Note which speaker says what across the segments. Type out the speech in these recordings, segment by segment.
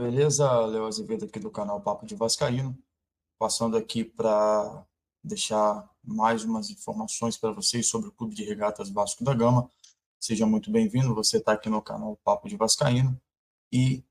Speaker 1: beleza? Léo Azevedo aqui do canal Papo de Vascaíno, passando aqui para deixar mais umas informações para vocês sobre o Clube de Regatas Vasco da Gama. Seja muito bem-vindo, você está aqui no canal Papo de Vascaíno e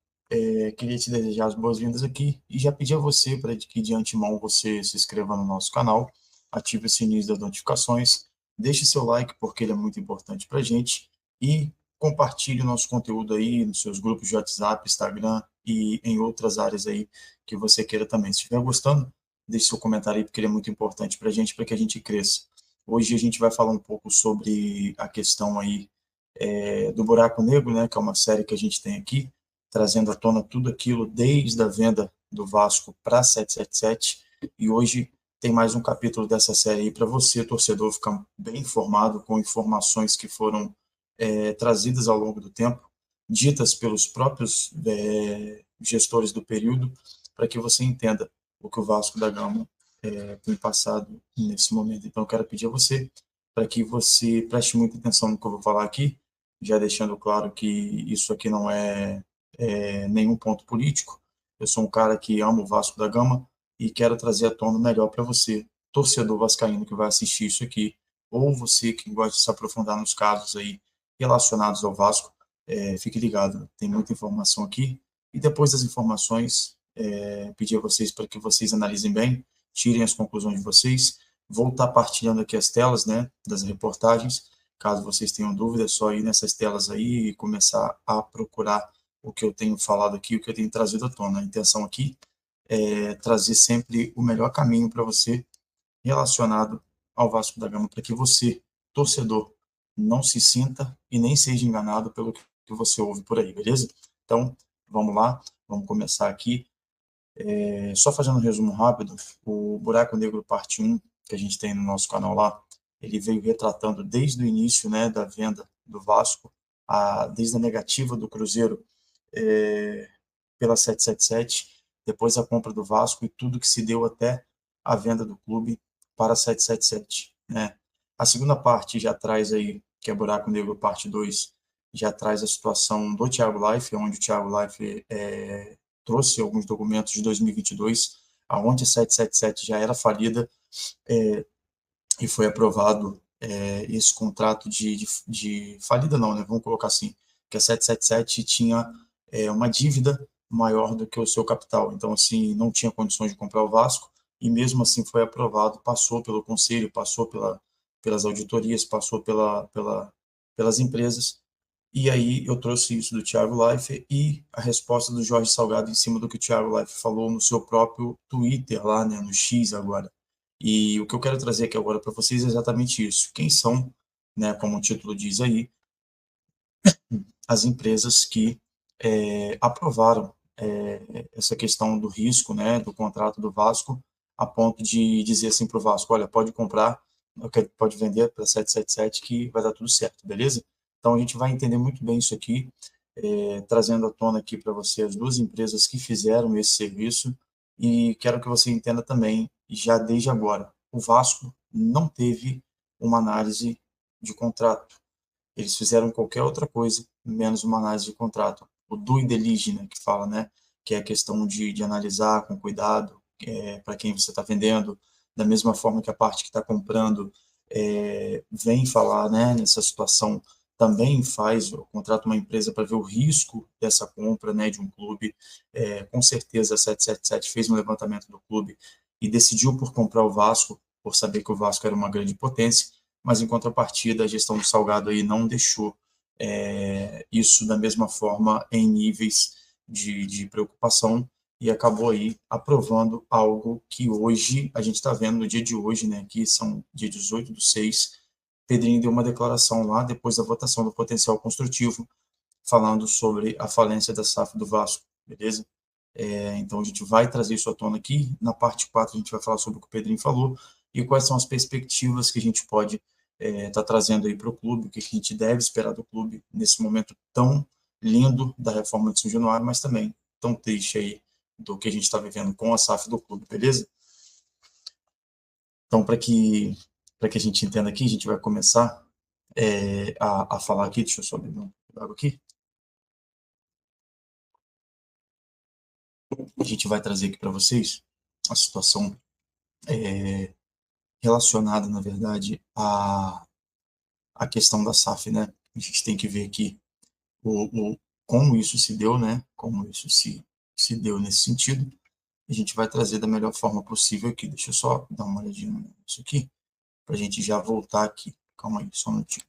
Speaker 1: queria te desejar as boas-vindas aqui e já pedir a você para que de antemão você se inscreva no nosso canal, ative o sininho das notificações, deixe seu like porque ele é muito importante para a gente e compartilhe o nosso conteúdo aí nos seus grupos de WhatsApp, Instagram e em outras áreas aí que você queira também. Se estiver gostando, deixe seu comentário aí porque ele é muito importante para a gente, para que a gente cresça. Hoje a gente vai falar um pouco sobre a questão aí do Buraco Negro, né, que é uma série que a gente tem aqui, trazendo à tona tudo aquilo desde a venda do Vasco para 777. E hoje tem mais um capítulo dessa série aí para você, torcedor, ficar bem informado com informações que foram trazidas ao longo do tempo, ditas pelos próprios gestores do período, para que você entenda o que o Vasco da Gama tem passado nesse momento. Então, eu quero pedir a você para que você preste muita atenção no que eu vou falar aqui, já deixando claro que isso aqui não é nenhum ponto político. Eu sou um cara que ama o Vasco da Gama e quero trazer à tona o melhor para você, torcedor vascaíno que vai assistir isso aqui, ou você que gosta de se aprofundar nos casos aí relacionados ao Vasco, fique ligado, tem muita informação aqui. E depois das informações, pedir a vocês para que vocês analisem bem, tirem as conclusões de vocês. Vou estar partilhando aqui as telas, né, das reportagens. Caso vocês tenham dúvidas, é só ir nessas telas aí e começar a procurar o que eu tenho falado aqui, o que eu tenho trazido à tona. A intenção aqui é trazer sempre o melhor caminho para você relacionado ao Vasco da Gama, para que você, torcedor, não se sinta e nem seja enganado pelo que você ouve por aí, beleza? Então, vamos lá, vamos começar aqui. Só fazendo um resumo rápido, o Buraco Negro Parte 1, que a gente tem no nosso canal lá, ele veio retratando desde o início, né, da venda do Vasco, desde a negativa do Cruzeiro pela 777, depois a compra do Vasco e tudo que se deu até a venda do clube para a 777, né? A segunda parte já traz aí, que é Buraco Negro Parte 2, já traz a situação do Thiago Life, onde o Thiago Life trouxe alguns documentos de 2022, aonde a 777 já era falida, e foi aprovado esse contrato de falida não, né? Vamos colocar assim, que a 777 tinha uma dívida maior do que o seu capital, então assim, não tinha condições de comprar o Vasco, e mesmo assim foi aprovado, passou pelo conselho, passou pelas auditorias, passou pelas empresas, e aí eu trouxe isso do Thiago Leifert e a resposta do Jorge Salgado em cima do que o Thiago Leifert falou no seu próprio Twitter lá, né, no X agora. E o que eu quero trazer aqui agora para vocês é exatamente isso. Quem são, né, como o título diz aí, as empresas que aprovaram essa questão do risco, né, do contrato do Vasco, a ponto de dizer assim para o Vasco, olha, pode comprar, pode vender para 777 que vai dar tudo certo, beleza? Então a gente vai entender muito bem isso aqui, trazendo à tona aqui para você as duas empresas que fizeram esse serviço e quero que você entenda também, já desde agora, o Vasco não teve uma análise de contrato, eles fizeram qualquer outra coisa, menos uma análise de contrato. O due diligence, né, que fala, né, que é a questão de analisar com cuidado para quem você está vendendo, da mesma forma que a parte que está comprando vem falar, né, nessa situação, também faz, contrata uma empresa para ver o risco dessa compra, né, de um clube. Com certeza a 777 fez um levantamento do clube e decidiu por comprar o Vasco, por saber que o Vasco era uma grande potência, mas em contrapartida a gestão do Salgado aí não deixou isso da mesma forma em níveis de preocupação e acabou aí aprovando algo que hoje a gente está vendo no dia de hoje, né, que são dia 18/6, Pedrinho deu uma declaração lá depois da votação do potencial construtivo, falando sobre a falência da SAF do Vasco, beleza? Então a gente vai trazer isso à tona aqui. Na parte 4 a gente vai falar sobre o que o Pedrinho falou e quais são as perspectivas que a gente pode estar trazendo aí para o clube, o que a gente deve esperar do clube nesse momento tão lindo da reforma de São Januário, mas também tão triste aí do que a gente está vivendo com a SAF do clube, beleza? Então, para que a gente entenda aqui, a gente vai começar a falar aqui, deixa eu só beber um água aqui. a gente vai trazer aqui para vocês a situação relacionada, na verdade, à questão da SAF, né? A gente tem que ver aqui como isso se deu, né? Como isso se deu nesse sentido. A gente vai trazer da melhor forma possível aqui. Deixa eu só dar uma olhadinha nisso aqui, para a gente já voltar aqui. Calma aí, só um minutinho.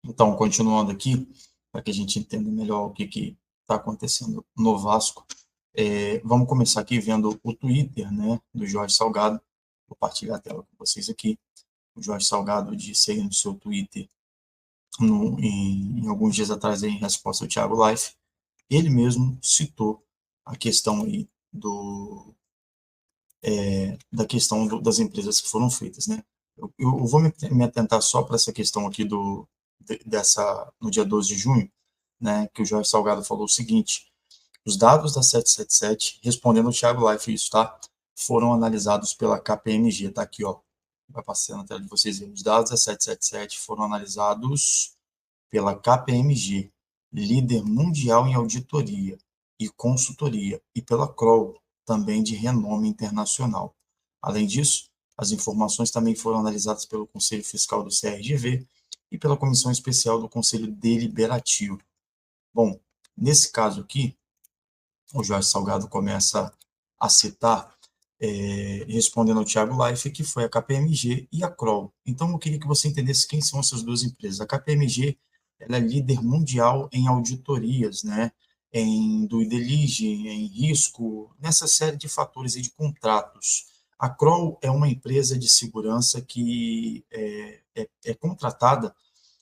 Speaker 1: Então, continuando aqui, para que a gente entenda melhor o que está acontecendo no Vasco, vamos começar aqui vendo o Twitter, né, do Jorge Salgado. Vou partilhar a tela com vocês aqui. O Jorge Salgado disse aí no seu Twitter, em alguns dias atrás, aí, em resposta ao Thiago Life, ele mesmo citou a questão aí da questão das empresas que foram feitas, né? Eu vou me atentar só para essa questão aqui no dia 12 de junho, né, que o Jorge Salgado falou o seguinte: os dados da 777, respondendo ao Thiago Life isso, tá? Foram analisados pela KPMG, tá aqui, ó. Vai passar na tela de vocês aí. Os dados da 777 foram analisados pela KPMG, líder mundial em auditoria e consultoria, e pela Kroll, também de renome internacional. Além disso, as informações também foram analisadas pelo Conselho Fiscal do CRGV e pela Comissão Especial do Conselho Deliberativo. Bom, nesse caso aqui, o Jorge Salgado começa a citar, respondendo ao Thiago Life, que foi a KPMG e a Kroll. Então, eu queria que você entendesse quem são essas duas empresas. A KPMG, ela é líder mundial em auditorias, né, em due diligence, em risco, nessa série de fatores e de contratos. A Kroll é uma empresa de segurança que é contratada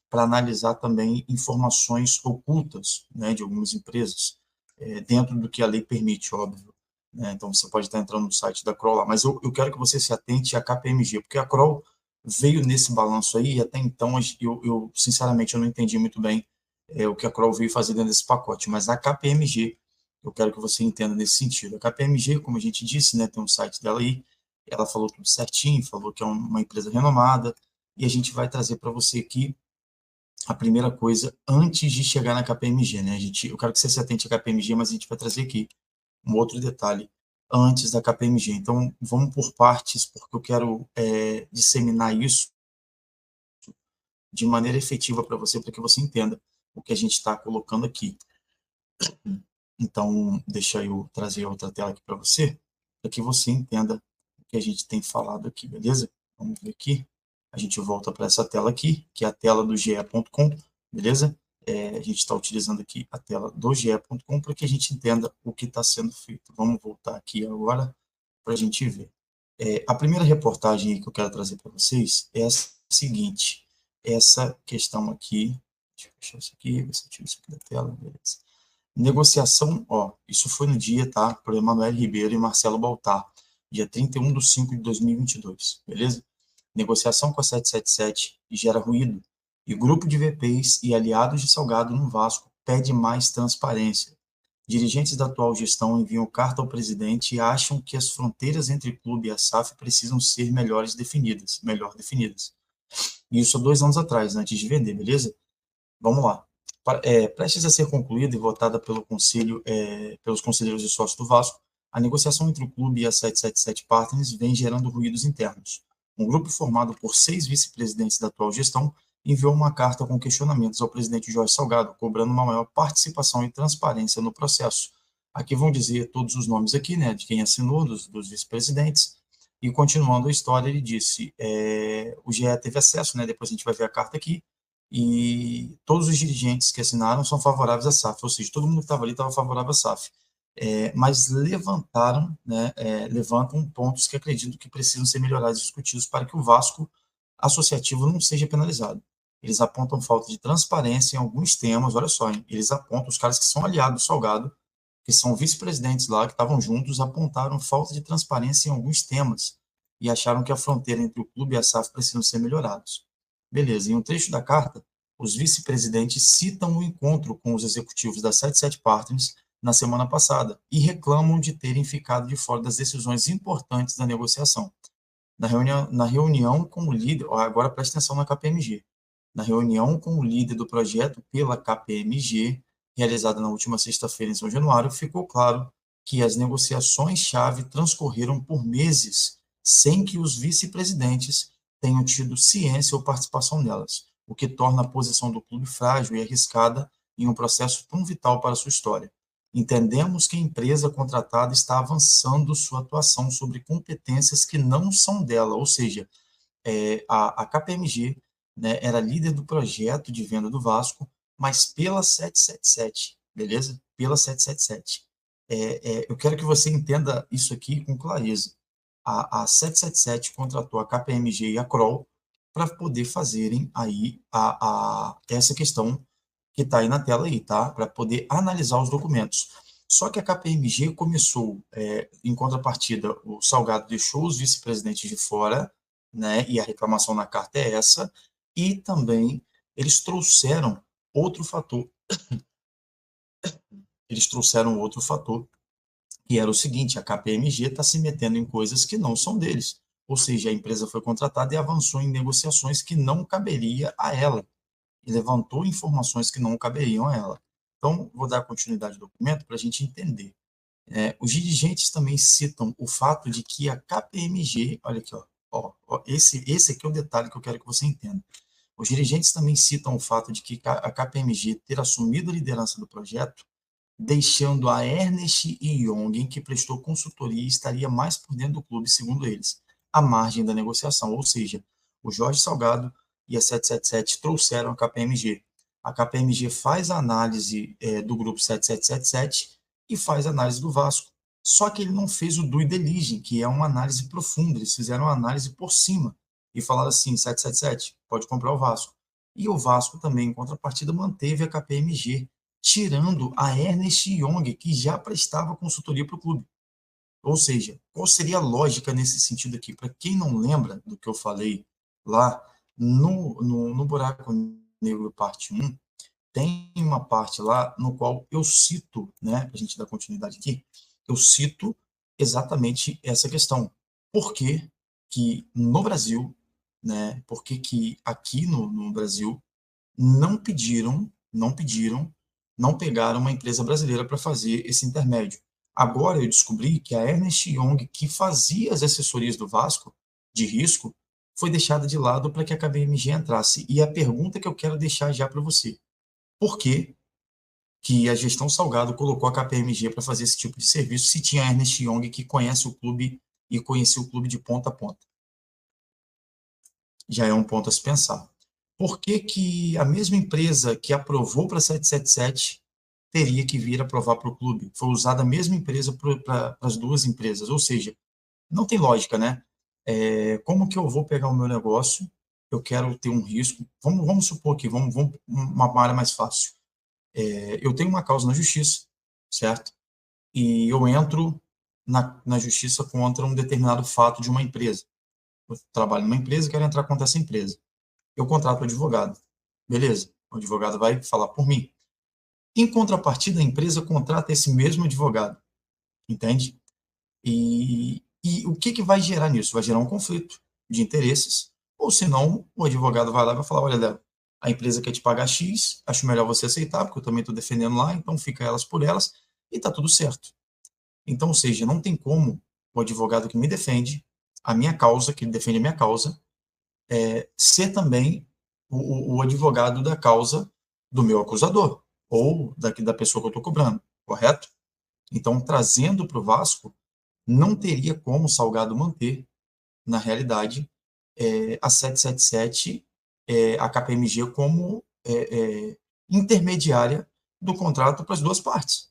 Speaker 1: para analisar também informações ocultas, né, de algumas empresas, dentro do que a lei permite, óbvio. Né? Então, você pode estar entrando no site da Kroll lá, mas eu quero que você se atente à KPMG, porque a Kroll veio nesse balanço aí, e até então, sinceramente, eu não entendi muito bem o que a Kroll veio fazer dentro desse pacote, mas a KPMG, eu quero que você entenda nesse sentido. A KPMG, como a gente disse, né, tem um site dela aí, ela falou tudo certinho, falou que é uma empresa renomada, e a gente vai trazer para você aqui a primeira coisa antes de chegar na KPMG, né? Eu quero que você se atente à KPMG, mas a gente vai trazer aqui um outro detalhe antes da KPMG. Então, vamos por partes, porque eu quero disseminar isso de maneira efetiva para que você entenda o que a gente está colocando aqui. Então, deixa eu trazer outra tela aqui para que você entenda o que a gente tem falado aqui, beleza? Vamos ver aqui. A gente volta para essa tela aqui, que é a tela do ge.com, beleza? A gente está utilizando aqui a tela do ge.com para que a gente entenda o que está sendo feito. Vamos voltar aqui agora para a gente ver. A primeira reportagem que eu quero trazer para vocês é a seguinte: essa questão aqui, deixa eu fechar isso aqui, ver se eu tiro isso aqui da tela, beleza. Negociação, ó, isso foi no dia, tá? Por Emanuel Ribeiro e Marcelo Baltar, dia 31/5/2022, beleza? Negociação com a 777 gera ruído, e grupo de VPs e aliados de Salgado no Vasco pede mais transparência. Dirigentes da atual gestão enviam carta ao presidente e acham que as fronteiras entre clube e a SAF precisam ser melhor definidas. Isso há 2 anos atrás, antes de vender, beleza? Vamos lá. Prestes a ser concluída e votada pelos conselheiros e sócios do Vasco, a negociação entre o clube e a 777 Partners vem gerando ruídos internos. Um grupo formado por 6 vice-presidentes da atual gestão enviou uma carta com questionamentos ao presidente Jorge Salgado, cobrando uma maior participação e transparência no processo. Aqui vão dizer todos os nomes aqui, né, de quem assinou, dos vice-presidentes. E continuando a história, ele disse, o GE teve acesso, né, depois a gente vai ver a carta aqui, e todos os dirigentes que assinaram são favoráveis à SAF, ou seja, todo mundo que estava ali estava favorável à SAF. Mas levantam pontos que acredito que precisam ser melhorados e discutidos para que o Vasco associativo não seja penalizado. Eles apontam falta de transparência em alguns temas, olha só, hein? Eles apontam, os caras que são aliados do Salgado, que são vice-presidentes lá, que estavam juntos, apontaram falta de transparência em alguns temas e acharam que a fronteira entre o clube e a SAF precisam ser melhorados. Beleza, em um trecho da carta, os vice-presidentes citam o encontro com os executivos da 77 Partners na semana passada e reclamam de terem ficado de fora das decisões importantes da negociação. Na reunião com o líder, agora presta atenção na KPMG, na reunião com o líder do projeto pela KPMG, realizada na última sexta-feira em São Januário, ficou claro que as negociações-chave transcorreram por meses sem que os vice-presidentes tenham tido ciência ou participação nelas, o que torna a posição do clube frágil e arriscada em um processo tão vital para sua história. Entendemos que a empresa contratada está avançando sua atuação sobre competências que não são dela, ou seja, a KPMG, né, era líder do projeto de venda do Vasco, mas pela 777, beleza? Pela 777. Eu quero que você entenda isso aqui com clareza. A 777 contratou a KPMG e a Kroll para poder fazerem aí essa questão que está aí na tela aí, tá? Para poder analisar os documentos. Só que a KPMG começou, em contrapartida, o Salgado deixou os vice-presidentes de fora, né? E a reclamação na carta é essa, e também eles trouxeram outro fator. Eles trouxeram outro fator, que era o seguinte: a KPMG está se metendo em coisas que não são deles. Ou seja, a empresa foi contratada e avançou em negociações que não caberia a ela, e levantou informações que não caberiam a ela. Então, vou dar continuidade ao documento para a gente entender. Os dirigentes também citam o fato de que a KPMG, olha aqui, esse aqui é o detalhe que eu quero que você entenda. Os dirigentes também citam o fato de que a KPMG ter assumido a liderança do projeto, deixando a Ernest Young, que prestou consultoria e estaria mais por dentro do clube, segundo eles, à margem da negociação. Ou seja, o Jorge Salgado e a 777 trouxeram a KPMG. A KPMG faz a análise do grupo 7777 e faz a análise do Vasco. Só que ele não fez o due diligence, que é uma análise profunda. Eles fizeram uma análise por cima e falaram assim: 777, pode comprar o Vasco. E o Vasco também, em contrapartida, manteve a KPMG, tirando a Ernest Young, que já prestava consultoria para o clube. Ou seja, qual seria a lógica nesse sentido aqui? Para quem não lembra do que eu falei lá, no Buraco Negro parte 1, tem uma parte lá no qual eu cito, né, para a gente dar continuidade aqui, eu cito exatamente essa questão. Por que que no Brasil, né, por que que aqui no Brasil não pegaram uma empresa brasileira para fazer esse intermédio? Agora eu descobri que a Ernest Young, que fazia as assessorias do Vasco de risco, foi deixada de lado para que a KPMG entrasse. E a pergunta que eu quero deixar já para você: por que que a gestão Salgado colocou a KPMG para fazer esse tipo de serviço, se tinha a Ernest Young, que conhece o clube e conhecia o clube de ponta a ponta? Já é um ponto a se pensar. Por que que a mesma empresa que aprovou para 777 teria que vir aprovar para o clube? Foi usada a mesma empresa para as duas empresas, ou seja, não tem lógica, né? Como que eu vou pegar o meu negócio? Eu quero ter um risco. Vamos supor que, vamos uma área mais fácil. Eu tenho uma causa na justiça, certo? E eu entro na justiça contra um determinado fato de uma empresa. Eu trabalho numa empresa e quero entrar contra essa empresa. Eu contrato o advogado. Beleza, o advogado vai falar por mim. Em contrapartida, a empresa contrata esse mesmo advogado, entende? E o que vai gerar nisso? Vai gerar um conflito de interesses, ou senão o advogado vai lá e vai falar: olha, Léo, a empresa quer te pagar X, acho melhor você aceitar, porque eu também estou defendendo lá, então fica elas por elas, e está tudo certo. Então, ou seja, não tem como o advogado que me defende a minha causa, que defende a minha causa, ser também o advogado da causa do meu acusador, ou da pessoa que eu estou cobrando, correto? Então, trazendo para o Vasco, não teria como o Salgado manter, na realidade, a 777, a KPMG, como intermediária do contrato para as duas partes.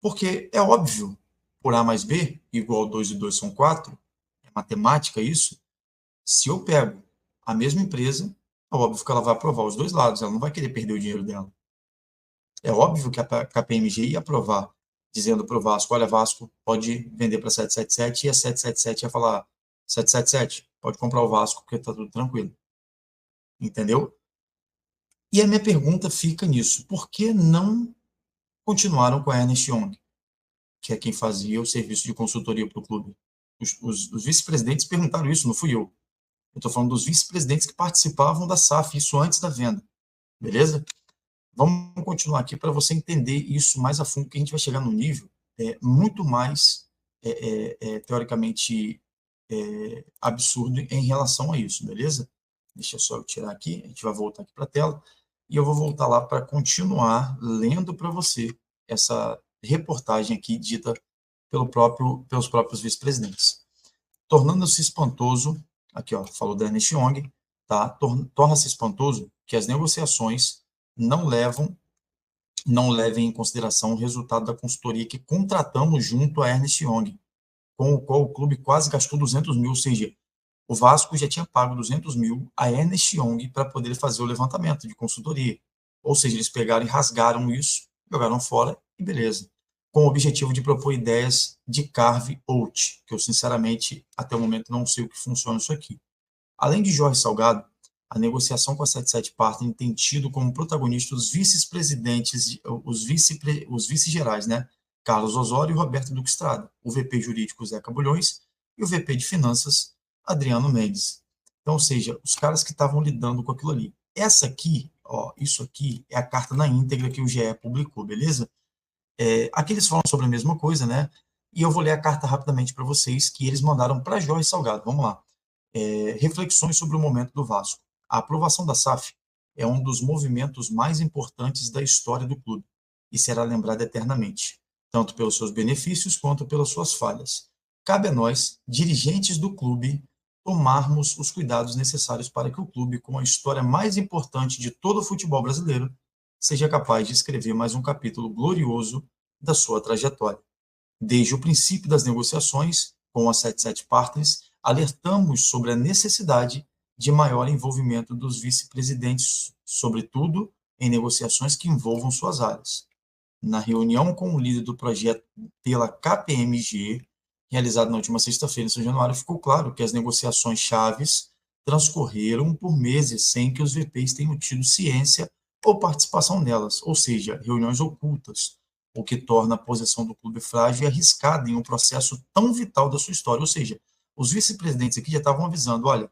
Speaker 1: Porque é óbvio, por A mais B, igual 2 e 2 são 4, é matemática isso. Se eu pego a mesma empresa, é óbvio que ela vai aprovar os dois lados, ela não vai querer perder o dinheiro dela. É óbvio que a KPMG ia aprovar, dizendo para o Vasco: olha, Vasco, pode vender para 777, e a 777 ia falar: 777, pode comprar o Vasco, porque está tudo tranquilo. Entendeu? E a minha pergunta fica nisso: por que não continuaram com a Ernest Young, que é quem fazia o serviço de consultoria para o clube? Os vice-presidentes perguntaram isso, não fui eu. Eu estou falando dos vice-presidentes que participavam da SAF, isso antes da venda. Beleza? Vamos continuar aqui para você entender isso mais a fundo, que a gente vai chegar num nível muito mais, teoricamente, absurdo em relação a isso, beleza? Deixa só eu tirar aqui, a gente vai voltar aqui para a tela, e eu vou voltar lá para continuar lendo para você essa reportagem aqui dita pelos próprios vice-presidentes. Tornando-se espantoso, aqui ó, falou da Ernest Young, tá? Torna-se espantoso que as negociações não levem em consideração o resultado da consultoria que contratamos junto à Ernest Young, com o qual o clube quase gastou 200 mil, ou seja, o Vasco já tinha pago 200 mil a Ernest Young para poder fazer o levantamento de consultoria. Ou seja, eles pegaram e rasgaram isso, jogaram fora e beleza. Com o objetivo de propor ideias de carve-out, que eu sinceramente, até o momento, não sei o que funciona isso aqui. Além de Jorge Salgado, a negociação com a 77 Partners tem tido como protagonistas os vice-presidentes, os vice-gerais, né? Carlos Osório e Roberto Duque Estrada, o VP jurídico Zeca Bulhões e o VP de finanças Adriano Mendes. Então, ou seja, os caras que estavam lidando com aquilo ali. Essa aqui, ó, isso aqui é a carta na íntegra que o GE publicou, beleza? Aqui eles falam sobre a mesma coisa, né? E eu vou ler a carta rapidamente para vocês que eles mandaram para Jorge Salgado. Vamos lá. Reflexões sobre o momento do Vasco. A aprovação da SAF é um dos movimentos mais importantes da história do clube e será lembrada eternamente, tanto pelos seus benefícios quanto pelas suas falhas. Cabe a nós, dirigentes do clube, tomarmos os cuidados necessários para que o clube, com a história mais importante de todo o futebol brasileiro, seja capaz de escrever mais um capítulo glorioso da sua trajetória. Desde o princípio das negociações com a 77 Partners, alertamos sobre a necessidade de maior envolvimento dos vice-presidentes, sobretudo em negociações que envolvam suas áreas. Na reunião com o líder do projeto pela KPMG, realizada na última sexta-feira, em São Januário, ficou claro que as negociações chaves transcorreram por meses sem que os VPs tenham tido ciência ou participação nelas, ou seja, reuniões ocultas, o que torna a posição do clube frágil e arriscada em um processo tão vital da sua história. Ou seja, os vice-presidentes aqui já estavam avisando, olha,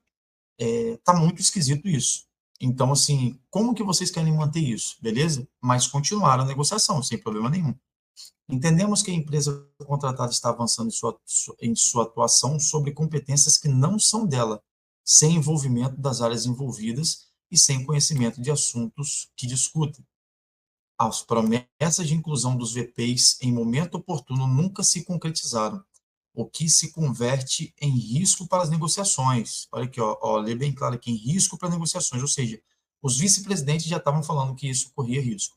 Speaker 1: tá muito esquisito isso. Então, assim, como que vocês querem manter isso, beleza? Mas continuaram a negociação, sem problema nenhum. Entendemos que a empresa contratada está avançando em sua atuação sobre competências que não são dela, sem envolvimento das áreas envolvidas e sem conhecimento de assuntos que discutem. As promessas de inclusão dos VPs em momento oportuno nunca se concretizaram, o que se converte em risco para as negociações. Olha aqui, lê bem claro aqui, em risco para negociações, ou seja, os vice-presidentes já estavam falando que isso corria risco,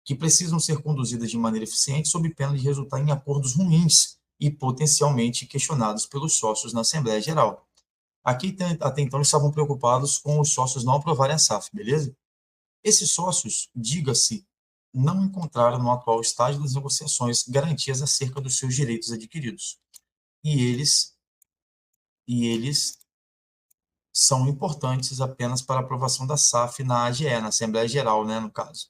Speaker 1: que precisam ser conduzidas de maneira eficiente sob pena de resultar em acordos ruins e potencialmente questionados pelos sócios na Assembleia Geral. Aqui, até então, eles estavam preocupados com os sócios não aprovarem a SAF, beleza? Esses sócios, diga-se, não encontraram no atual estágio das negociações garantias acerca dos seus direitos adquiridos. E eles são importantes apenas para a aprovação da SAF na AGE, na Assembleia Geral, né, no caso.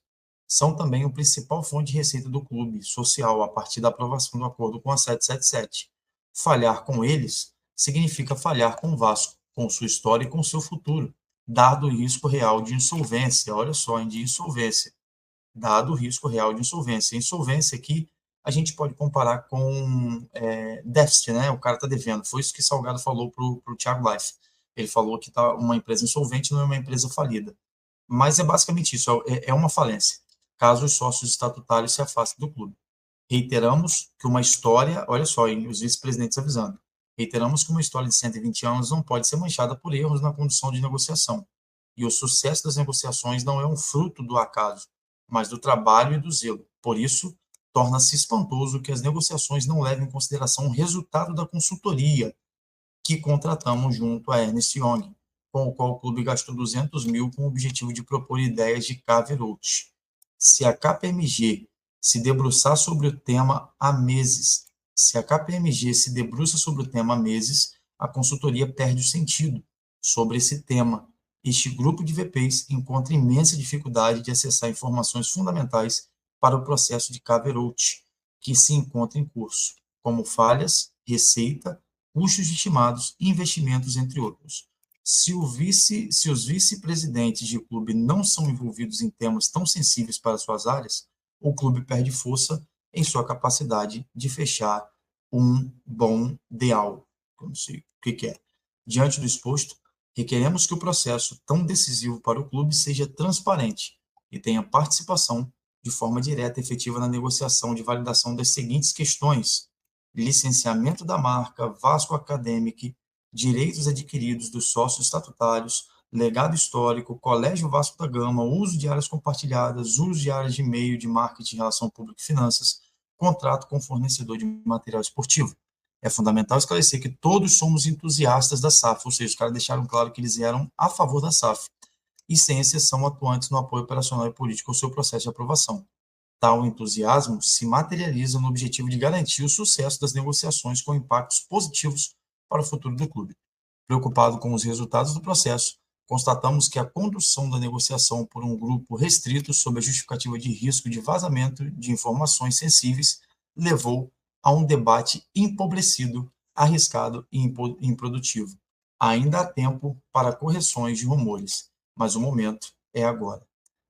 Speaker 1: São também o principal fonte de receita do clube social a partir da aprovação do acordo com a 777. Falhar com eles significa falhar com o Vasco, com sua história e com seu futuro, dado o risco real de insolvência. Olha só, de insolvência. Dado o risco real de insolvência. Insolvência aqui a gente pode comparar com déficit, né? O cara está devendo. Foi isso que Salgado falou para o Thiago Life. Ele falou que tá uma empresa insolvente não é uma empresa falida. Mas é basicamente isso, é uma falência, caso os sócios estatutários se afastem do clube. Reiteramos que uma história, olha só, hein, os vice-presidentes avisando, reiteramos que uma história de 120 anos não pode ser manchada por erros na condução de negociação. E o sucesso das negociações não é um fruto do acaso, mas do trabalho e do zelo. Por isso, torna-se espantoso que as negociações não levem em consideração o resultado da consultoria que contratamos junto à Ernest Young, com o qual o clube gastou 200 mil com o objetivo de propor ideias de carve-out. Se a KPMG se debruçar sobre o tema há meses, se a KPMG se debruça sobre o tema há meses, a consultoria perde o sentido sobre esse tema. Este grupo de VPs encontra imensa dificuldade de acessar informações fundamentais para o processo de carve-out que se encontra em curso, como falhas, receita, custos estimados e investimentos, entre outros. Se os vice-presidentes de clube não são envolvidos em temas tão sensíveis para suas áreas, o clube perde força em sua capacidade de fechar um bom deal. Eu não sei o que é. Diante do exposto, requeremos que o processo tão decisivo para o clube seja transparente e tenha participação de forma direta e efetiva na negociação de validação das seguintes questões: licenciamento da marca, Vasco Academic, direitos adquiridos dos sócios estatutários, legado histórico, Colégio Vasco da Gama, uso de áreas compartilhadas, uso de áreas de meio de marketing, relação pública e finanças, contrato com fornecedor de material esportivo. É fundamental esclarecer que todos somos entusiastas da SAF, ou seja, os caras deixaram claro que eles eram a favor da SAF, e sem exceção atuantes no apoio operacional e político ao seu processo de aprovação. Tal entusiasmo se materializa no objetivo de garantir o sucesso das negociações com impactos positivos para o futuro do clube. Preocupado com os resultados do processo, constatamos que a condução da negociação por um grupo restrito sob a justificativa de risco de vazamento de informações sensíveis levou a um debate empobrecido, arriscado e improdutivo. Ainda há tempo para correções de rumores, mas o momento é agora.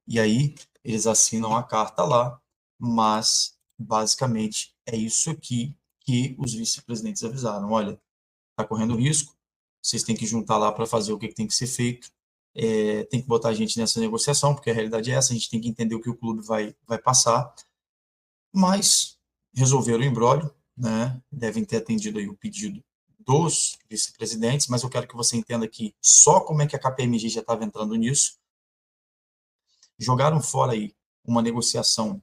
Speaker 1: E aí, eles assinam a carta lá, mas, basicamente, é isso aqui que os vice-presidentes avisaram. Olha, está correndo risco, vocês têm que juntar lá para fazer o que tem que ser feito, tem que botar a gente nessa negociação, porque a realidade é essa, a gente tem que entender o que o clube vai passar, mas resolveram o imbróglio, né? Devem ter atendido aí o pedido dos vice-presidentes, mas eu quero que você entenda aqui só como é que a KPMG já estava entrando nisso. Jogaram fora aí uma negociação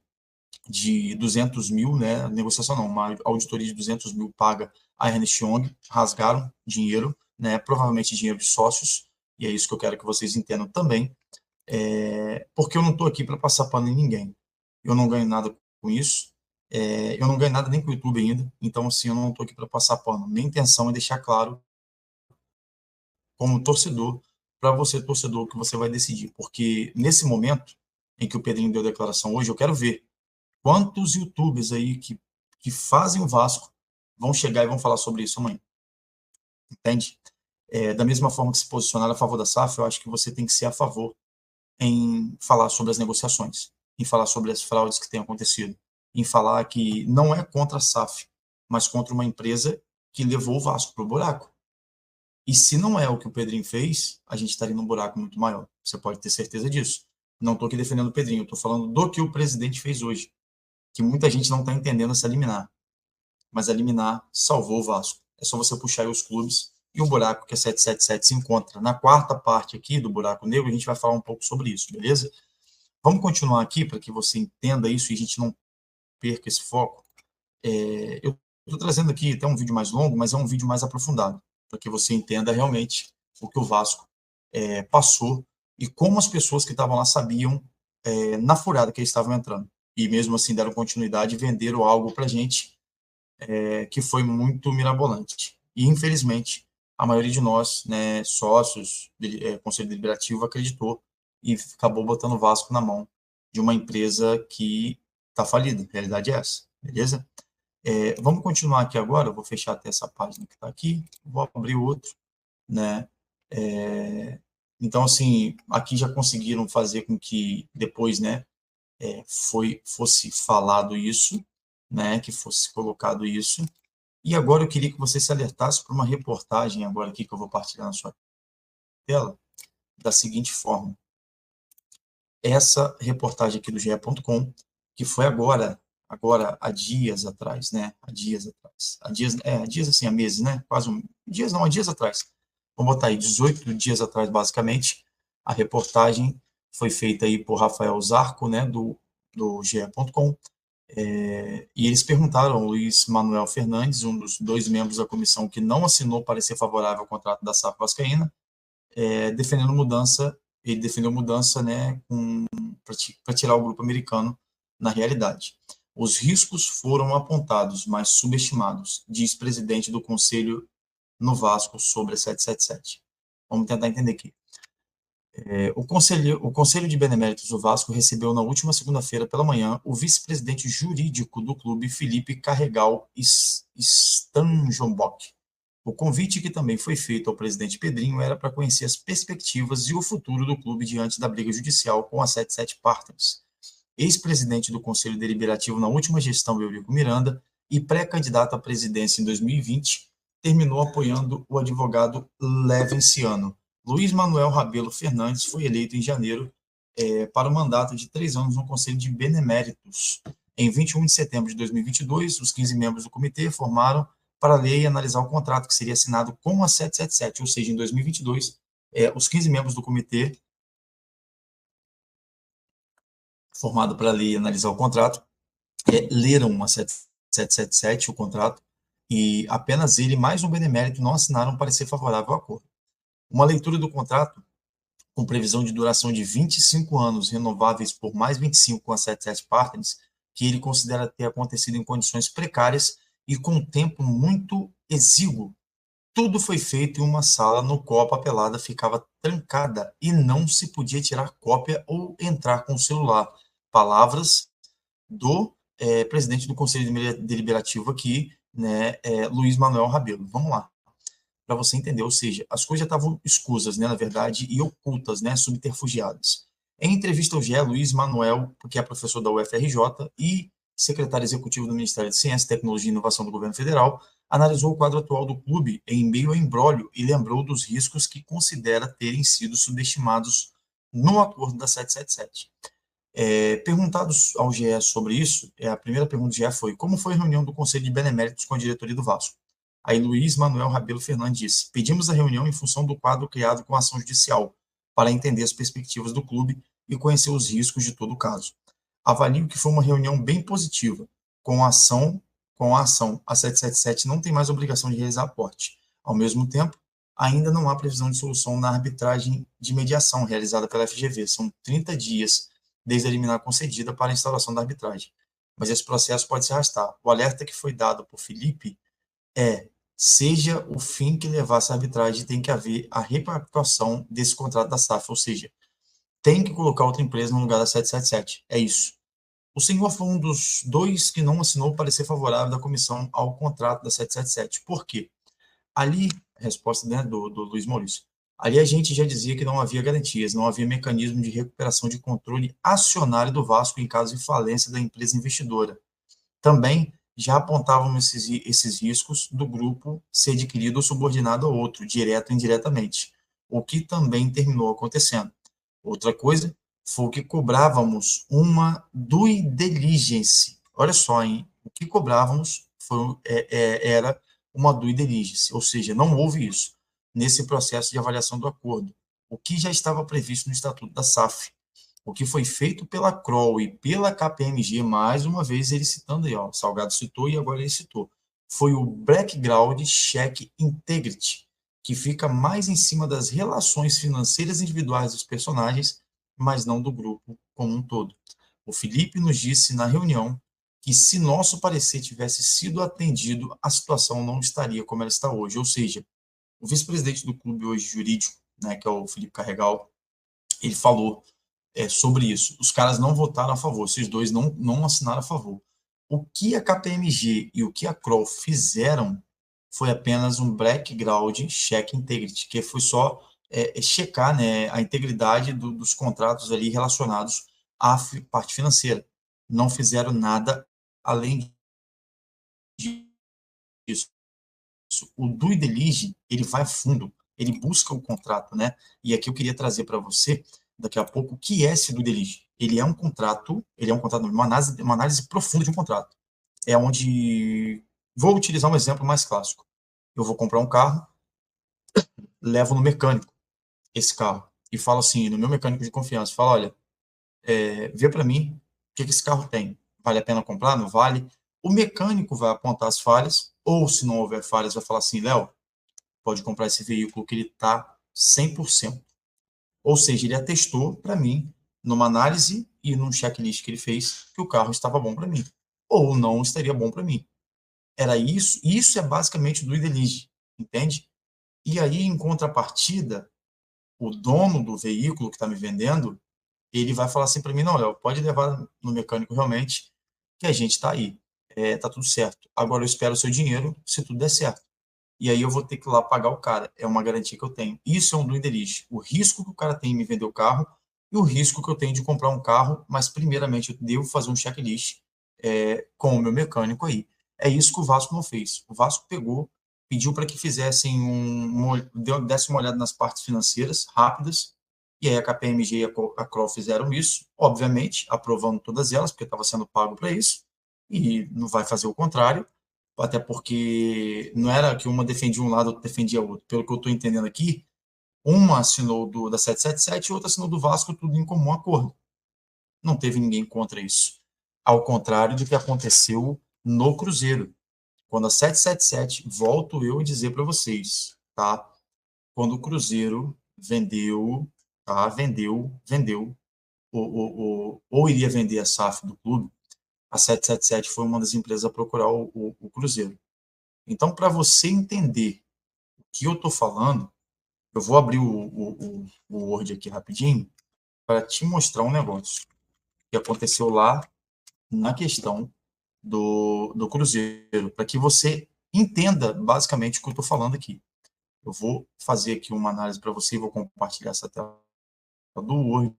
Speaker 1: de 200 mil, né? Negociação não, uma auditoria de 200 mil paga a Ernst Young, rasgaram dinheiro, né? Provavelmente dinheiro de sócios, e é isso que eu quero que vocês entendam também, porque eu não estou aqui para passar pano em ninguém. Eu não ganho nada com isso, eu não ganho nada nem com o YouTube ainda, então assim, eu não estou aqui para passar pano. Minha intenção é deixar claro, como torcedor, para você, torcedor, que você vai decidir, porque nesse momento em que o Pedrinho deu a declaração hoje, eu quero ver quantos YouTubers aí que fazem o Vasco vão chegar e vão falar sobre isso amanhã. Entende? Da mesma forma que se posicionar a favor da SAF, eu acho que você tem que ser a favor em falar sobre as negociações, em falar sobre as fraudes que têm acontecido, em falar que não é contra a SAF, mas contra uma empresa que levou o Vasco para o buraco. E se não é o que o Pedrinho fez, a gente estaria num buraco muito maior. Você pode ter certeza disso. Não estou aqui defendendo o Pedrinho, estou falando do que o presidente fez hoje, que muita gente não está entendendo essa liminar. Mas a liminar salvou o Vasco. É só você puxar aí os clubes e o buraco que a 777 se encontra. Na quarta parte aqui do buraco negro, a gente vai falar um pouco sobre isso, beleza? Vamos continuar aqui para que você entenda isso e a gente não perca esse foco. Eu estou trazendo aqui até um vídeo mais longo, mas é um vídeo mais aprofundado, para que você entenda realmente o que o Vasco passou e como as pessoas que estavam lá sabiam na furada que eles estavam entrando. E mesmo assim deram continuidade e venderam algo para a gente que foi muito mirabolante. E, infelizmente, a maioria de nós, né, sócios, Conselho Deliberativo, acreditou e acabou botando o Vasco na mão de uma empresa que está falida. A realidade é essa, beleza? Vamos continuar aqui agora, eu vou fechar até essa página que está aqui, vou abrir outro, né? Então, assim, aqui já conseguiram fazer com que depois, né, fosse falado isso, né, que fosse colocado isso. E agora eu queria que você se alertasse para uma reportagem agora aqui que eu vou partilhar na sua tela, da seguinte forma. Essa reportagem aqui do GE.com, que foi agora há dias atrás, né? Há dias assim, há meses, né? Há dias atrás. Vamos botar aí, 18 dias atrás, basicamente. A reportagem foi feita aí por Rafael Zarco, né? Do GE.com. E eles perguntaram ao Luiz Manuel Fernandes, um dos dois membros da comissão que não assinou parecer favorável ao contrato da SAF Vascaína, defendendo mudança, ele defendeu mudança, né, para tirar o grupo americano na realidade. Os riscos foram apontados, mas subestimados, diz presidente do Conselho no Vasco sobre a 777. Vamos tentar entender aqui. O Conselho de Beneméritos do Vasco recebeu na última segunda-feira pela manhã o vice-presidente jurídico do clube, Felipe Carregal Stanjonbock, O convite que também foi feito ao presidente Pedrinho era para conhecer as perspectivas e o futuro do clube diante da briga judicial com a 77 Partners. Ex-presidente do Conselho Deliberativo na última gestão, Eurico Miranda, e pré-candidato à presidência em 2020, terminou apoiando o advogado levenciano. Luiz Manuel Rabelo Fernandes foi eleito em janeiro para o mandato de 3 anos no Conselho de Beneméritos. Em 21 de setembro de 2022, os 15 membros do comitê formaram para ler e analisar o contrato que seria assinado com a 777, ou seja, em 2022, os 15 membros do comitê formado para ler e analisar o contrato leram a 777, o contrato, e apenas ele mais um benemérito não assinaram um parecer favorável ao acordo. Uma leitura do contrato, com previsão de duração de 25 anos, renováveis por mais 25 com a 77 Partners, que ele considera ter acontecido em condições precárias e com um tempo muito exíguo. Tudo foi feito em uma sala no qual a papelada ficava trancada e não se podia tirar cópia ou entrar com o celular. Palavras do presidente do Conselho Deliberativo aqui, né, Luiz Manuel Rabelo. Vamos lá, para você entender, ou seja, as coisas já estavam escusas, né, na verdade, e ocultas, né, subterfugiadas. Em entrevista ao GE, Luiz Manuel, que é professor da UFRJ e secretário executivo do Ministério de Ciência, Tecnologia e Inovação do Governo Federal, analisou o quadro atual do clube em meio ao imbróglio e lembrou dos riscos que considera terem sido subestimados no acordo da 777. Perguntados ao GE sobre isso, a primeira pergunta do GE foi: como foi a reunião do Conselho de Beneméritos com a diretoria do Vasco? Aí Luiz Manuel Rabelo Fernandes disse: pedimos a reunião em função do quadro criado com a ação judicial, para entender as perspectivas do clube e conhecer os riscos de todo o caso. Avalio que foi uma reunião bem positiva. Com a ação, a 777 não tem mais obrigação de realizar aporte. Ao mesmo tempo, ainda não há previsão de solução na arbitragem de mediação realizada pela FGV. São 30 dias desde a liminar concedida para a instalação da arbitragem. Mas esse processo pode se arrastar. O alerta que foi dado por Felipe seja o fim que levar essa arbitragem, tem que haver a repactuação desse contrato da SAF, ou seja, tem que colocar outra empresa no lugar da 777. É isso. O senhor foi um dos dois que não assinou o parecer favorável da comissão ao contrato da 777. Por quê? Ali, a resposta, né, do Luiz Maurício, ali a gente já dizia que não havia garantias, não havia mecanismo de recuperação de controle acionário do Vasco em caso de falência da empresa investidora. Também já apontavam esses riscos do grupo ser adquirido ou subordinado a outro, direto ou indiretamente, o que também terminou acontecendo. Outra coisa foi que cobrávamos uma due diligence. Olha só, hein? O que cobrávamos era uma due diligence, ou seja, não houve isso nesse processo de avaliação do acordo, o que já estava previsto no Estatuto da SAF. O que foi feito pela Kroll e pela KPMG, mais uma vez ele citando aí, ó, Salgado citou e agora ele citou, foi o Background Check Integrity, que fica mais em cima das relações financeiras individuais dos personagens, mas não do grupo como um todo. O Felipe nos disse na reunião que se nosso parecer tivesse sido atendido, a situação não estaria como ela está hoje. Ou seja, o vice-presidente do clube hoje jurídico, né, que é o Felipe Carregal, ele falou sobre isso. Os caras não votaram a favor, esses dois não assinaram a favor. O que a KPMG e o que a Kroll fizeram foi apenas um background check integrity, que foi só checar, né, a integridade dos contratos ali relacionados à parte financeira. Não fizeram nada além disso. O due diligence, ele vai a fundo, ele busca o contrato, né? E aqui eu queria trazer para você, daqui a pouco, o que é esse due diligence. Ele é um contrato, uma análise profunda de um contrato. É onde, vou utilizar um exemplo mais clássico. Eu vou comprar um carro, levo no mecânico esse carro e falo assim, no meu mecânico de confiança, falo, olha, vê para mim o que esse carro tem. Vale a pena comprar? Não vale? O mecânico vai apontar as falhas, ou se não houver falhas, vai falar assim, Léo, pode comprar esse veículo que ele está 100%. Ou seja, ele atestou para mim, numa análise e num checklist que ele fez, que o carro estava bom para mim. Ou não estaria bom para mim. Era isso, isso é basicamente o due diligence, entende? E aí, em contrapartida, o dono do veículo que está me vendendo, ele vai falar assim para mim, não, Léo, pode levar no mecânico realmente, que a gente está aí, está tudo certo. Agora eu espero o seu dinheiro se tudo der certo. e aí eu vou ter que ir lá pagar o cara. É uma garantia que eu tenho. Isso é um due diligence. O risco que o cara tem em me vender o carro e o risco que eu tenho de comprar um carro, mas primeiramente eu devo fazer um checklist com o meu mecânico aí. É isso que o Vasco não fez. O Vasco pegou, pediu para que fizessem desse uma olhada nas partes financeiras rápidas, e aí a KPMG e a Kroll fizeram isso, obviamente, aprovando todas elas, porque estava sendo pago para isso, e não vai fazer o contrário, até porque não era que uma defendia um lado, outra defendia outro. Pelo que eu estou entendendo aqui, uma assinou da 777 e outra assinou do Vasco, tudo em comum acordo. Não teve ninguém contra isso. Ao contrário do que aconteceu no Cruzeiro. Quando a 777, volto eu a dizer para vocês, tá? Quando o Cruzeiro vendeu, tá? Vendeu, ou iria vender a SAF do clube, a 777 foi uma das empresas a procurar o Cruzeiro. Então, para você entender o que eu estou falando, eu vou abrir o Word aqui rapidinho para te mostrar um negócio que aconteceu lá na questão do Cruzeiro, para que você entenda basicamente o que eu estou falando aqui. Eu vou fazer aqui uma análise para você e vou compartilhar essa tela do Word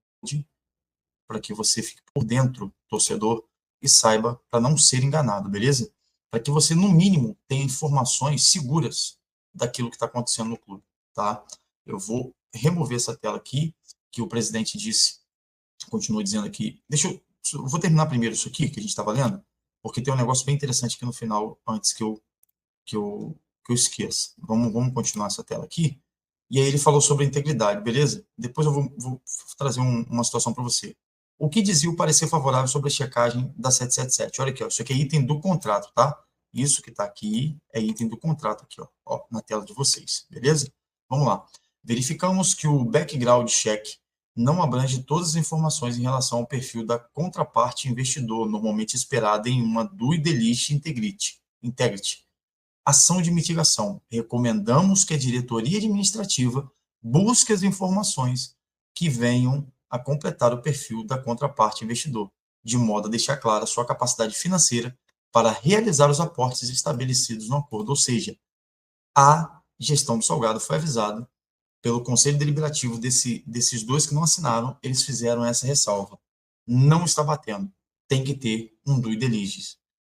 Speaker 1: para que você fique por dentro, torcedor, e saiba para não ser enganado, beleza? Para que você, no mínimo, tenha informações seguras daquilo que está acontecendo no clube, tá? Eu vou remover essa tela aqui, que o presidente disse, continua dizendo aqui. Eu vou terminar primeiro isso aqui, que a gente estava lendo, porque tem um negócio bem interessante aqui no final, antes que eu, que eu esqueça. Vamos continuar essa tela aqui. E aí ele falou sobre a integridade, beleza? Depois eu vou trazer uma situação para você. O que dizia o parecer favorável sobre a checagem da 777? Olha aqui, ó, isso aqui é item do contrato, tá? Isso que está aqui é item do contrato aqui, ó, na tela de vocês, beleza? Vamos lá. Verificamos que o background check não abrange todas as informações em relação ao perfil da contraparte investidor, normalmente esperada em uma due diligence integrity. Ação de mitigação. Recomendamos que a diretoria administrativa busque as informações que venham a completar o perfil da contraparte investidor, de modo a deixar clara sua capacidade financeira para realizar os aportes estabelecidos no acordo. Ou seja, a gestão do Salgado foi avisada pelo Conselho Deliberativo desses dois que não assinaram, eles fizeram essa ressalva. Não está batendo. Tem que ter um due diligence.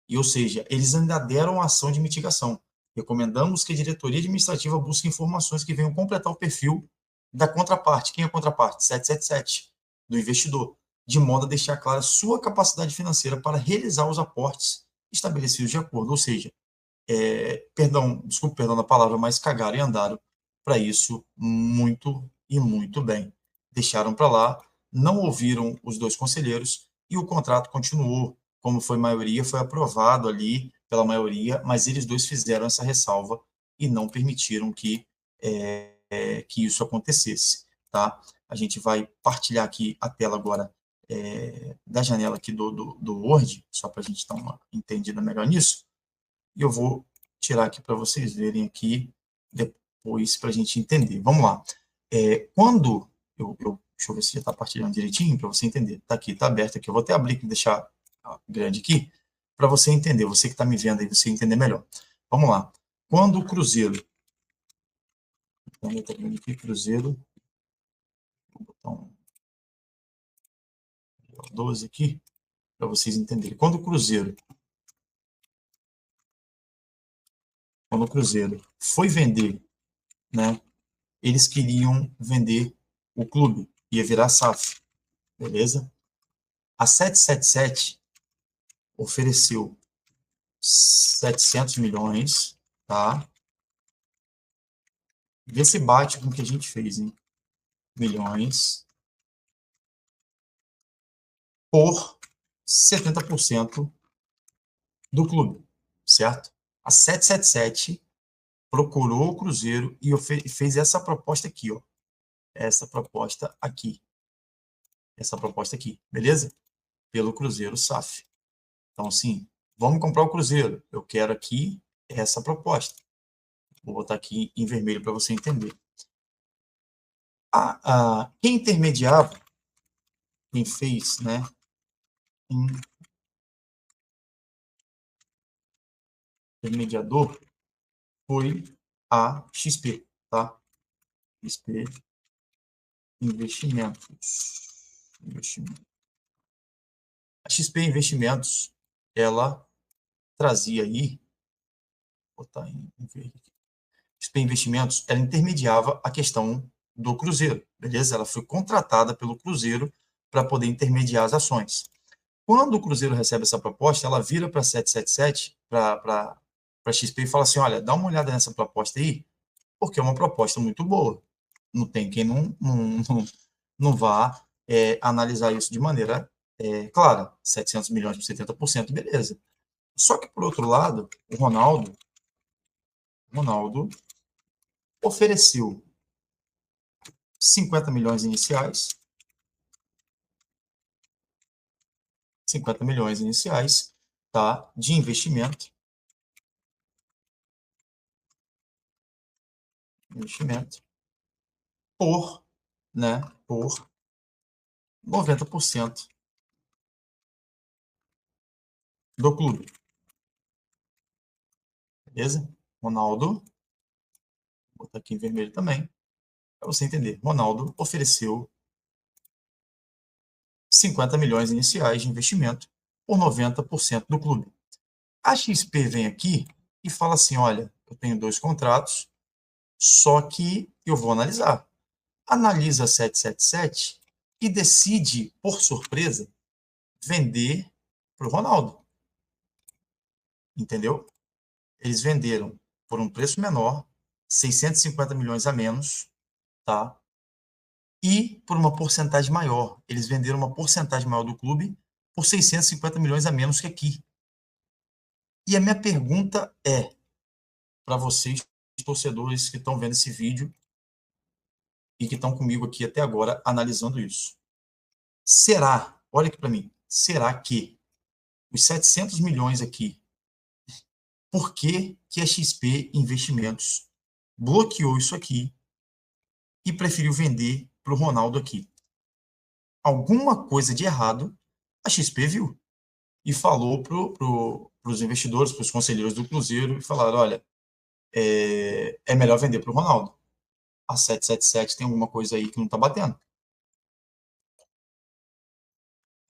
Speaker 1: E, ou seja, eles ainda deram a ação de mitigação. Recomendamos que a diretoria administrativa busque informações que venham completar o perfil da contraparte. Quem é a contraparte? 777, do investidor, de modo a deixar clara sua capacidade financeira para realizar os aportes estabelecidos de acordo. Ou seja, desculpe, perdão da palavra, mas cagaram e andaram para isso muito e muito bem. Deixaram para lá, não ouviram os dois conselheiros e o contrato continuou. Como foi maioria, foi aprovado ali pela maioria, mas eles dois fizeram essa ressalva e não permitiram que isso acontecesse. Tá? A gente vai partilhar aqui a tela agora da janela aqui do Word, só para a gente dar uma entendida melhor nisso. E eu vou tirar aqui para vocês verem aqui depois para a gente entender. Vamos lá. Quando deixa eu ver se já está partilhando direitinho para você entender. Está aqui, está aberto aqui. Eu vou até abrir e deixar grande aqui para você entender. Você que está me vendo aí, você entender melhor. Vamos lá. Quando o Cruzeiro, então, eu vendo aqui Cruzeiro, vou botar um 12 aqui para vocês entenderem. Quando o Cruzeiro foi vender, né? Eles queriam vender o clube, ia virar SAF, beleza? A 777 ofereceu 700 milhões, tá? Vê se bate com o que a gente fez, hein? Milhões por 70% do clube, certo? A 777 procurou o Cruzeiro e fez essa proposta aqui, ó. Essa proposta aqui. Essa proposta aqui, beleza? Pelo Cruzeiro SAF. Então, assim, vamos comprar o Cruzeiro. Eu quero aqui essa proposta. Vou botar aqui em vermelho para você entender. Quem intermediava, quem fez, né? Intermediador foi a XP, tá? XP Investimentos. A XP Investimentos, ela trazia aí, vou botar em verde aqui. XP Investimentos, ela intermediava a questão do Cruzeiro, beleza? Ela foi contratada pelo Cruzeiro para poder intermediar as ações. Quando o Cruzeiro recebe essa proposta, ela vira para 777, para a XP e fala assim, olha, dá uma olhada nessa proposta aí, porque é uma proposta muito boa. Não tem quem não vá analisar isso de maneira clara. 700 milhões por 70%, beleza. Só que, por outro lado, o Ronaldo ofereceu 50 milhões iniciais, 50 milhões iniciais, tá, de investimento, por, né, por 90% do clube. Beleza? Ronaldo, vou botar aqui em vermelho também, para você entender. Ronaldo ofereceu 50 milhões iniciais de investimento por 90% do clube. A XP vem aqui e fala assim, olha, eu tenho 2 contratos, só que eu vou analisar. Analisa 777 e decide, por surpresa, vender para o Ronaldo. Entendeu? Eles venderam por um preço menor, 650 milhões a menos, tá? E por uma porcentagem maior. Eles venderam uma porcentagem maior do clube por 650 milhões a menos que aqui. E a minha pergunta é, para vocês, torcedores que estão vendo esse vídeo e que estão comigo aqui até agora analisando isso. Será, olha aqui para mim, será que os 700 milhões aqui, por que a XP Investimentos bloqueou isso aqui e preferiu vender para o Ronaldo aqui? Alguma coisa de errado a XP viu e falou para os investidores, para os conselheiros do Cruzeiro, e falaram, olha, é melhor vender para o Ronaldo. A 777 tem alguma coisa aí que não está batendo.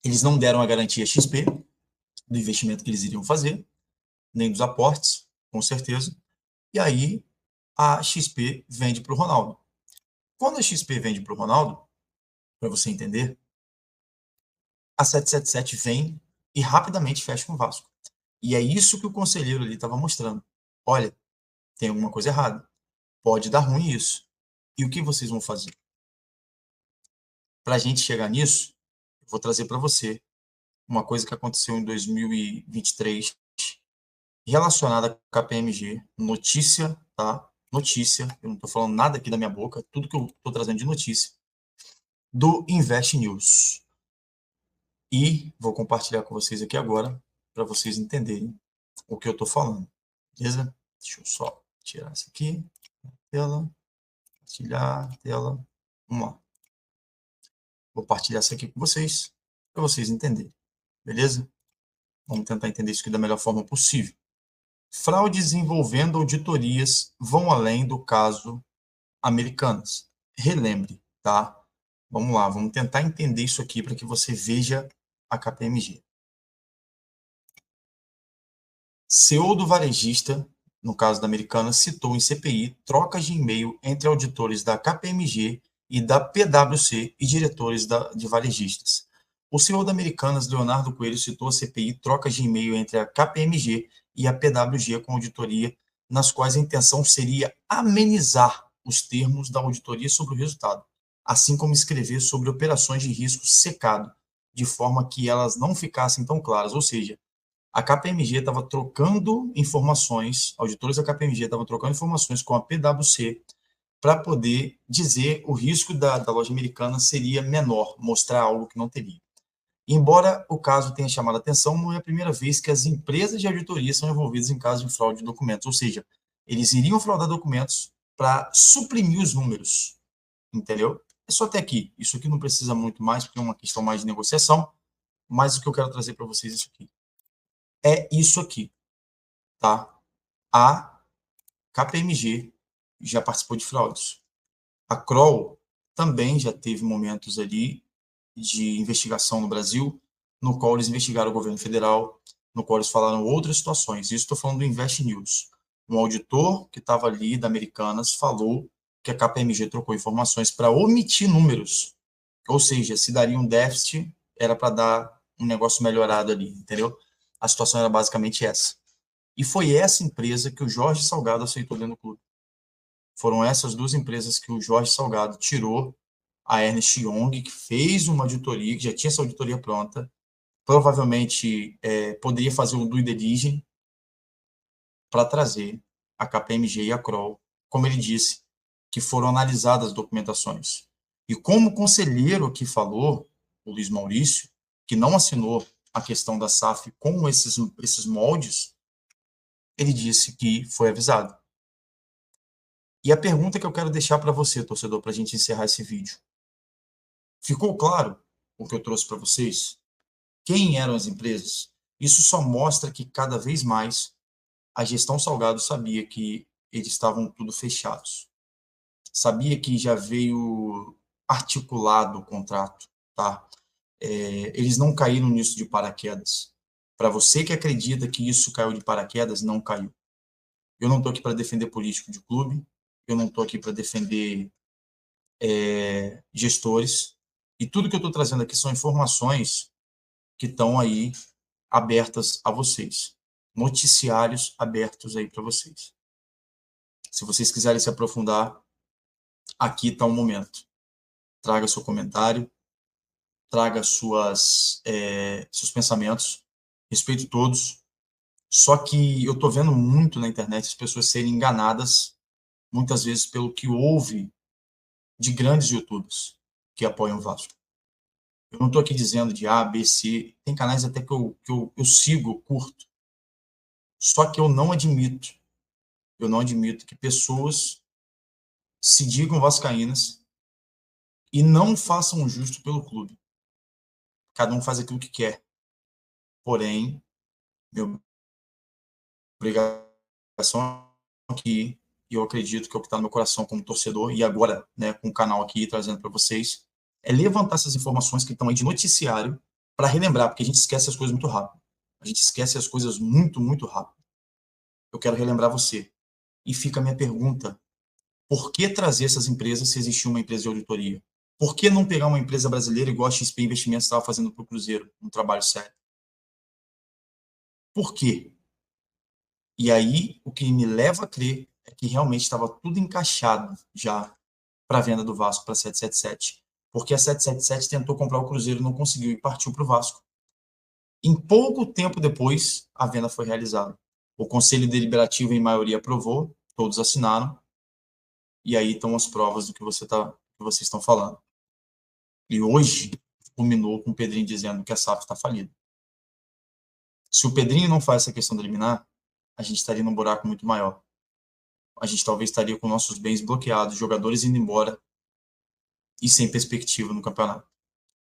Speaker 1: Eles não deram a garantia XP do investimento que eles iriam fazer, nem dos aportes, com certeza. E aí a XP vende para o Ronaldo. Quando a XP vende para o Ronaldo, para você entender, a 777 vem e rapidamente fecha com o Vasco. E é isso que o conselheiro ali estava mostrando. Olha, tem alguma coisa errada. Pode dar ruim isso. E o que vocês vão fazer? Para a gente chegar nisso, eu vou trazer para você uma coisa que aconteceu em 2023 relacionada com a KPMG. Notícia, tá? Notícia. Eu não estou falando nada aqui da minha boca. Tudo que eu estou trazendo de notícia. Do Invest News. E vou compartilhar com vocês aqui agora para vocês entenderem o que eu estou falando. Beleza? Deixa eu só tirar isso aqui. Tela. Compartilhar. Tela. Vamos lá. Vou partilhar isso aqui com vocês, para vocês entenderem. Beleza? Vamos tentar entender isso aqui da melhor forma possível. Fraudes envolvendo auditorias vão além do caso Americanas. Relembre, tá? Vamos lá, vamos tentar entender isso aqui para que você veja a KPMG. CEO do varejista, no caso da Americanas, citou em CPI trocas de e-mail entre auditores da KPMG e da PwC e diretores de varejistas. O CEO da Americanas, Leonardo Coelho, citou a CPI trocas de e-mail entre a KPMG e a PwC com auditoria, nas quais a intenção seria amenizar os termos da auditoria sobre o resultado, assim como escrever sobre operações de risco secado, de forma que elas não ficassem tão claras, ou seja, a KPMG estava trocando informações, auditores da KPMG estavam trocando informações com a PwC para poder dizer o risco da loja americana seria menor, mostrar algo que não teria. Embora o caso tenha chamado a atenção, não é a primeira vez que as empresas de auditoria são envolvidas em casos de fraude de documentos, ou seja, eles iriam fraudar documentos para suprimir os números, entendeu? É só até aqui. Isso aqui não precisa muito mais, porque é uma questão mais de negociação, mas o que eu quero trazer para vocês é isso aqui. É isso aqui, tá? A KPMG já participou de fraudes. A Kroll também já teve momentos ali de investigação no Brasil, no qual eles investigaram o governo federal, no qual eles falaram outras situações. Isso estou falando do Invest News. Um auditor que estava ali, da Americanas, falou que a KPMG trocou informações para omitir números. Ou seja, se daria um déficit, era para dar um negócio melhorado ali, entendeu? A situação era basicamente essa. E foi essa empresa que o Jorge Salgado aceitou dentro do clube. Foram essas duas empresas que o Jorge Salgado tirou a Ernst Young, que fez uma auditoria, que já tinha essa auditoria pronta, provavelmente poderia fazer um due diligence para trazer a KPMG e a Kroll, como ele disse, que foram analisadas as documentações. E como o conselheiro aqui falou, o Luiz Maurício, que não assinou a questão da SAF com esses moldes, ele disse que foi avisado. E a pergunta que eu quero deixar para você, torcedor, para a gente encerrar esse vídeo. Ficou claro o que eu trouxe para vocês? Quem eram as empresas? Isso só mostra que cada vez mais a gestão Salgado sabia que eles estavam tudo fechados. Sabia que já veio articulado o contrato, tá? Eles não caíram nisso de paraquedas. Para você que acredita que isso caiu de paraquedas, não caiu. Eu não estou aqui para defender político de clube, eu não estou aqui para defender gestores, e tudo que eu estou trazendo aqui são informações que estão aí abertas a vocês. Noticiários abertos aí para vocês. Se vocês quiserem se aprofundar, aqui está o momento. Traga seu comentário, traga seus pensamentos, respeito todos. Só que eu estou vendo muito na internet as pessoas serem enganadas, muitas vezes pelo que houve de grandes youtubers que apoiam o Vasco. Eu não estou aqui dizendo de A, B, C, tem canais até que eu sigo, curto. Só que eu não admito que pessoas se digam vascaínas e não façam o justo pelo clube. Cada um faz aquilo que quer. Porém, minha obrigação aqui, e eu acredito que é o que está no meu coração como torcedor, e agora, né, com o canal aqui trazendo para vocês, é levantar essas informações que estão aí de noticiário para relembrar, porque a gente esquece as coisas muito rápido. A gente esquece as coisas muito, muito rápido. Eu quero relembrar você. E fica a minha pergunta: por que trazer essas empresas se existia uma empresa de auditoria? Por que não pegar uma empresa brasileira igual a XP Investimentos estava fazendo para o Cruzeiro, um trabalho sério? Por quê? E aí, o que me leva a crer é que realmente estava tudo encaixado já para a venda do Vasco para a 777. Porque a 777 tentou comprar o Cruzeiro, não conseguiu e partiu para o Vasco. Em pouco tempo depois, a venda foi realizada. O Conselho Deliberativo, em maioria, aprovou, todos assinaram, e aí estão as provas do que vocês estão falando. E hoje, culminou com o Pedrinho dizendo que a SAF está falida. Se o Pedrinho não faz essa questão de eliminar, a gente estaria num buraco muito maior. A gente talvez estaria com nossos bens bloqueados, jogadores indo embora e sem perspectiva no campeonato.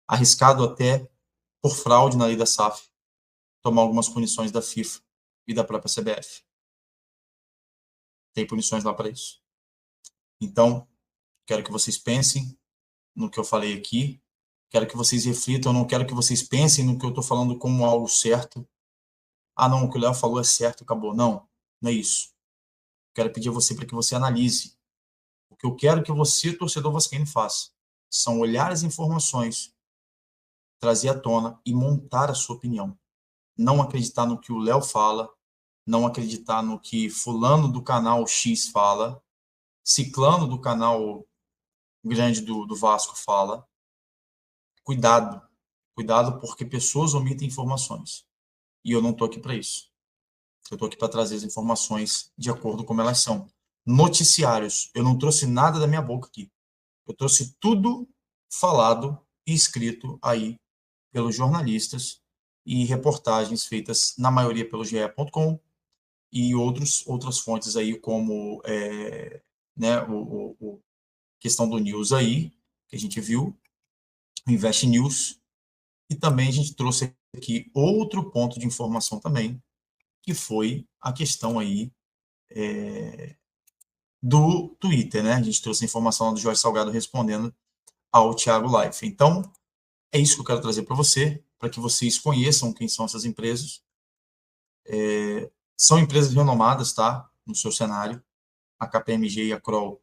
Speaker 1: Arriscado até, por fraude na lei da SAF, tomar algumas punições da FIFA e da própria CBF. Tem punições lá para isso. Então, quero que vocês pensem no que eu falei aqui, quero que vocês reflitam, eu não quero que vocês pensem no que eu estou falando como algo certo. Ah, não, o que o Léo falou é certo, acabou. Não, não é isso. Quero pedir a você para que você analise. O que eu quero que você, torcedor vascaíno, faça são olhar as informações, trazer à tona e montar a sua opinião. Não acreditar no que o Léo fala, não acreditar no que fulano do canal X fala, ciclano do canal grande do Vasco fala. Cuidado, cuidado, porque pessoas omitem informações. E eu não estou aqui para isso. Eu estou aqui para trazer as informações de acordo com como elas são. Noticiários. Eu não trouxe nada da minha boca aqui. Eu trouxe tudo falado e escrito aí pelos jornalistas e reportagens feitas, na maioria, pelo ge.com e outras fontes aí, como né, questão do News aí, que a gente viu, o Invest News, e também a gente trouxe aqui outro ponto de informação também, que foi a questão aí do Twitter, né? A gente trouxe a informação lá do Jorge Salgado respondendo ao Thiago Life. Então, é isso que eu quero trazer para você, para que vocês conheçam quem são essas empresas. São empresas renomadas, tá? No seu cenário. A KPMG e a Kroll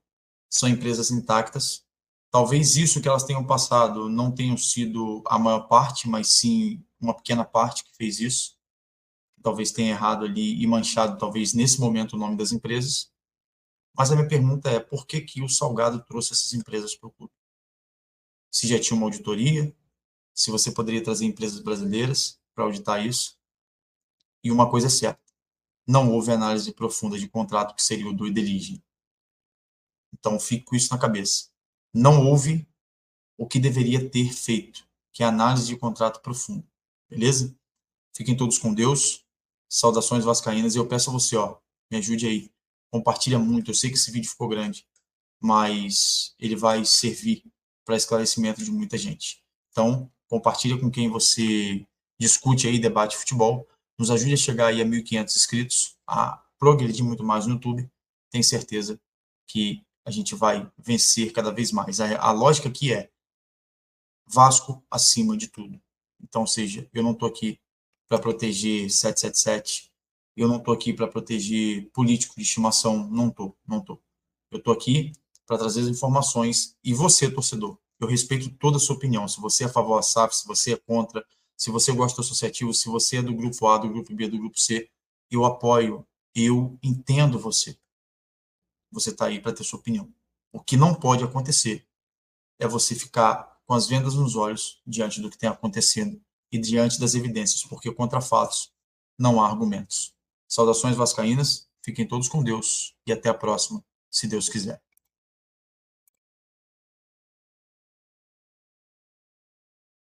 Speaker 1: são empresas intactas. Talvez isso que elas tenham passado não tenham sido a maior parte, mas sim uma pequena parte que fez isso. Talvez tenha errado ali e manchado, talvez, nesse momento, o nome das empresas. Mas a minha pergunta é, por que que o Salgado trouxe essas empresas para o clube? Se já tinha uma auditoria, se você poderia trazer empresas brasileiras para auditar isso. E uma coisa é certa, não houve análise profunda de contrato, que seria o due diligence. Então, fique com isso na cabeça. Não houve o que deveria ter feito, que é análise de contrato profunda. Beleza? Fiquem todos com Deus. Saudações vascaínas. E eu peço a você, me ajude aí. Compartilha muito. Eu sei que esse vídeo ficou grande, mas ele vai servir para esclarecimento de muita gente. Então, compartilha com quem você discute aí, debate futebol. Nos ajude a chegar aí a 1.500 inscritos, a progredir muito mais no YouTube. Tenho certeza que a gente vai vencer cada vez mais. A lógica aqui é Vasco acima de tudo. Então, ou seja, eu não estou aqui para proteger 777, eu não estou aqui para proteger político de estimação, não estou. Eu estou aqui para trazer as informações, e você, torcedor, eu respeito toda a sua opinião, se você é a favor da SAF, se você é contra, se você gosta do associativo, se você é do grupo A, do grupo B, do grupo C, eu apoio, eu entendo você. Você está aí para ter sua opinião. O que não pode acontecer é você ficar com as vendas nos olhos diante do que tem acontecendo e diante das evidências, porque contra fatos não há argumentos. Saudações vascaínas, fiquem todos com Deus e até a próxima, se Deus quiser.